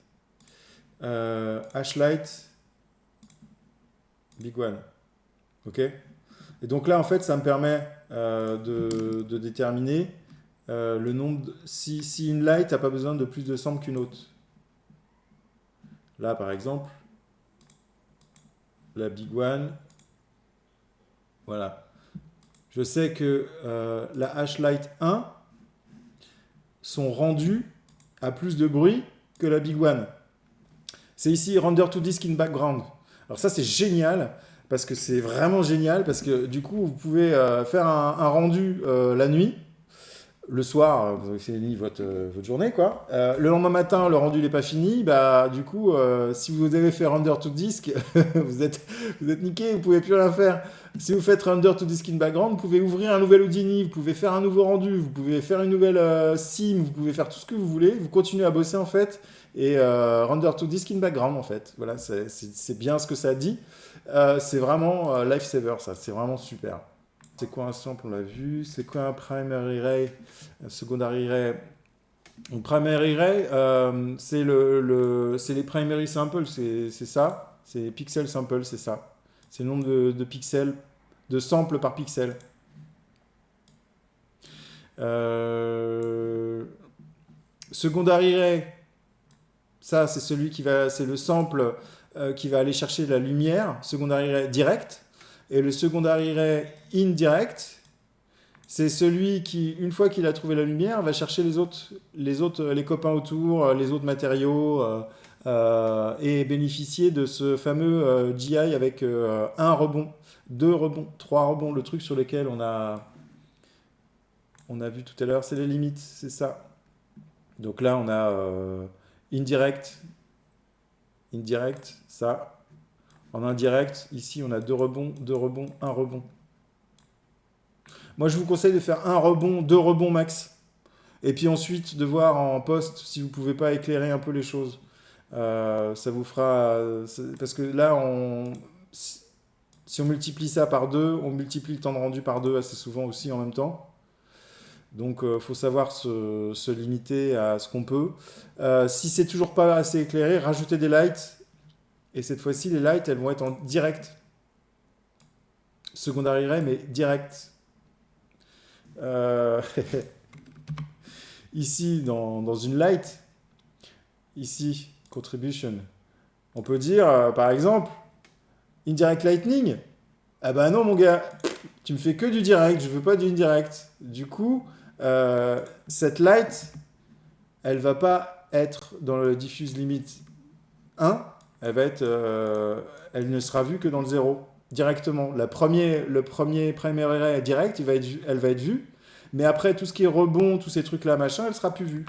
H-Light, Big One, ok. Et donc là, en fait, ça me permet de déterminer le nombre... Si une light n'a pas besoin de plus de samples qu'une autre. Là, par exemple, la Big One, voilà. Je sais que la H-Light 1 sont rendues à plus de bruit que la Big One. C'est ici Render to Disk in Background. Alors ça, c'est génial, parce que c'est vraiment génial, parce que du coup, vous pouvez faire un rendu la nuit. Le soir, vous avez fini votre journée, quoi. Le lendemain matin, le rendu n'est pas fini. Bah, du coup, si vous avez fait render to disk, vous êtes niqué, vous pouvez plus rien faire. Si vous faites render to disk in background, vous pouvez ouvrir un nouvel Houdini, vous pouvez faire un nouveau rendu, vous pouvez faire une nouvelle sim, vous pouvez faire tout ce que vous voulez. Vous continuez à bosser, en fait, et render to disk in background, en fait. Voilà, c'est bien ce que ça dit. C'est vraiment lifesaver, ça. C'est vraiment super. C'est quoi un sample, on l'a vu. C'est quoi un primary ray, un secondary ray? Donc primary ray, c'est les primary samples, c'est ça. C'est pixel sample, c'est ça. C'est le nombre de pixels, de samples par pixel. Secondary ray, ça c'est c'est le sample qui va aller chercher la lumière. Secondary ray direct. Et le secondary ray indirect, c'est celui qui, une fois qu'il a trouvé la lumière, va chercher les copains autour, les autres matériaux, et bénéficier de ce fameux GI avec un rebond, deux rebonds, trois rebonds, le truc sur lequel on a vu tout à l'heure, c'est les limites, c'est ça. Donc là, on a indirect, indirect, ça. En indirect, ici, on a deux rebonds, un rebond. Moi, je vous conseille de faire un rebond, deux rebonds max. Et puis ensuite, de voir en post si vous ne pouvez pas éclairer un peu les choses. Ça vous fera... Parce que là, si on multiplie ça par deux, on multiplie le temps de rendu par deux assez souvent aussi en même temps. Donc, il faut savoir se limiter à ce qu'on peut. Si c'est toujours pas assez éclairé, rajoutez des lights. Et cette fois-ci, les lights, elles vont être en direct. Secondary ray, mais direct. Ici, dans une light, ici, contribution, on peut dire, par exemple, indirect lightning. Ah bah non, mon gars, tu me fais que du direct, je veux pas du indirect. Du coup, cette light, elle va pas être dans le diffuse limit 1, elle ne sera vue que dans le 0, directement. Le premier primary ray direct, elle va être vue, mais après, tout ce qui est rebond, tous ces trucs-là, machin, elle sera plus vue.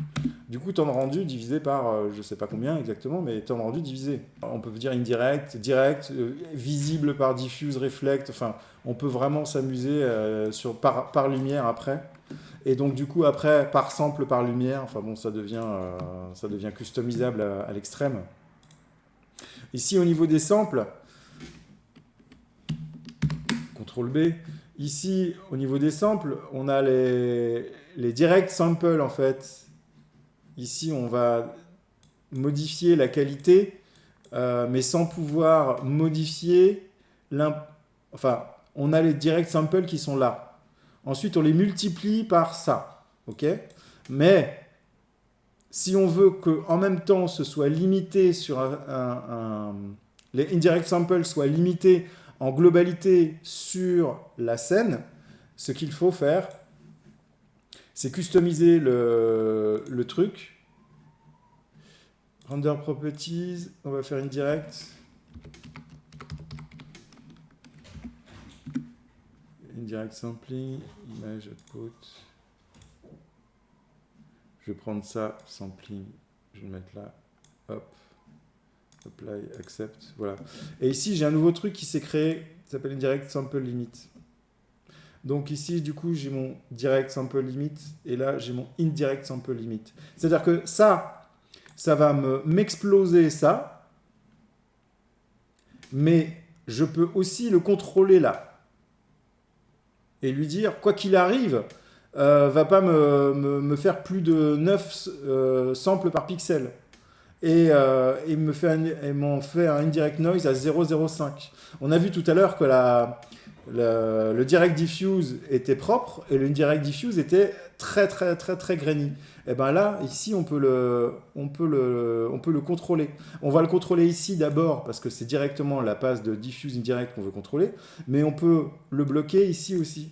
Du coup, temps de rendu divisé par, je sais pas combien exactement, mais temps de rendu divisé. On peut dire indirect, direct, visible par diffuse, reflect, enfin, on peut vraiment s'amuser par lumière après. Et donc, du coup, après, par sample, par lumière, enfin bon, ça devient customisable à l'extrême. Ici, au niveau des samples, CTRL B, ici, au niveau des samples, on a les direct samples, en fait. Ici, on va modifier la qualité, mais sans pouvoir modifier enfin, on a les direct samples qui sont là. Ensuite, on les multiplie par ça. OK ? Mais si on veut qu'en même temps, ce soit limité sur les indirect samples soient limités en globalité sur la scène, ce qu'il faut faire, c'est customiser le truc. Render properties, on va faire indirect. Indirect sampling, image output. Je vais prendre ça, sampling, je vais le mettre là, hop, apply, accept, voilà. Et ici, j'ai un nouveau truc qui s'est créé, qui s'appelle Indirect Sample Limit. Donc ici, du coup, j'ai mon Direct Sample Limit, et là, j'ai mon Indirect Sample Limit. C'est-à-dire que ça va m'exploser ça, mais je peux aussi le contrôler là. Et lui dire, quoi qu'il arrive, va pas me faire plus de 9 samples par pixel. Et il m'en fait un indirect noise à 0,05. On a vu tout à l'heure que le direct diffuse était propre et le direct diffuse était très très très très grainy. Et bien là, ici, on peut le contrôler. On va le contrôler ici d'abord parce que c'est directement la passe de diffuse indirect qu'on veut contrôler, mais on peut le bloquer ici aussi.